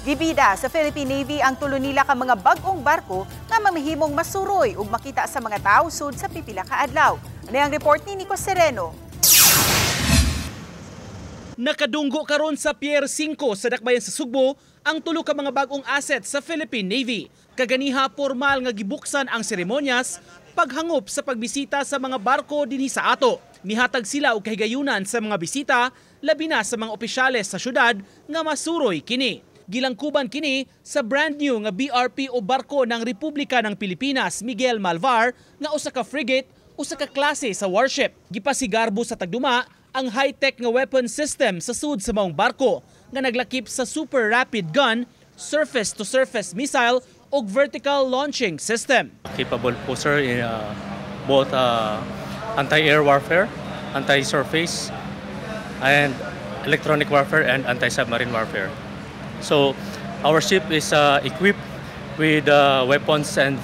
Gibida sa Philippine Navy ang tulo nila ka mga bag-ong barko nga mamihimong masuroy ug makita sa mga tao sud sa pipila ka adlaw. Ano ang report ni Nico Sereno? Nakadunggo karon sa Pier 5 sa Dakbayan sa Sugbo ang tulo ka mga bag-ong asset sa Philippine Navy. Kaganiha formal nga gibuksan ang seremonyas paghangop sa pagbisita sa mga barko dinhi sa ato. Nihatag sila og kahigayunan sa mga bisita labi na sa mga opisyales sa syudad nga masuroy kini. Gilangkuban kini sa brand new nga BRP o barko ng Republika ng Pilipinas Miguel Malvar nga usa ka frigate, usa ka klase sa warship. Gipasigarbo sa tagduma ang high-tech nga weapon system sa sud sa maong barko nga naglakip sa super rapid gun, surface-to-surface missile o vertical launching system. Capable po sir in both anti-air warfare, anti-surface, and electronic warfare and anti-submarine warfare. So our ship is equipped with weapons and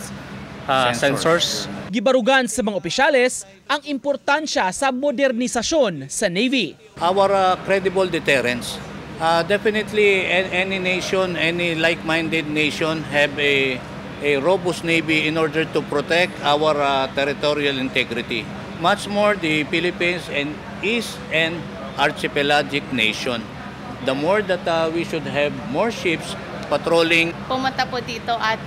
sensors. Gibarugan sa mga opisyales ang importansya sa modernisasyon sa Navy. Our credible deterrence. Definitely any nation, any like-minded nation have a robust Navy in order to protect our territorial integrity. Much more the Philippines is an archipelagic nation. The more that we should have more ships patrolling. Pumunta po dito at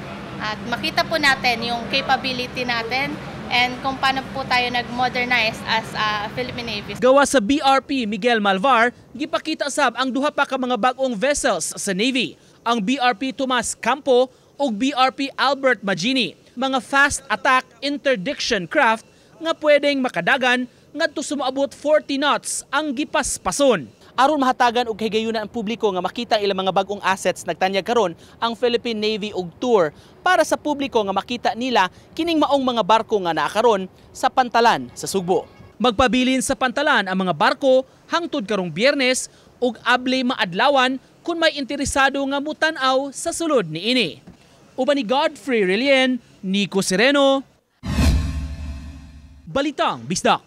makita po natin yung capability natin and kung paano po tayo nag-modernize as a Philippine Navy. Gawa sa BRP Miguel Malvar, gipakita sab ang duha pa ka mga bag-ong vessels sa Navy. Ang BRP Tomas Campo ug BRP Albert Magini, mga fast attack interdiction craft nga pwedeng makadagan ngadto sumaabot 40 knots ang gipaspason. Aron mahatagan og kahigayunan ang publiko nga makita ilang mga bag-ong assets, nagtanyag karon ang Philippine Navy og tour para sa publiko nga makita nila kining maong mga barko nga naa karon sa Pantalan sa Sugbo. Magpabilin sa Pantalan ang mga barko hangtod karong Biyernes ug able maadlawan kung may interesado nga mutan-aw sa sulod niini. Uban ni Godfrey Relien, Nico Sereno, Balitang Bisdak.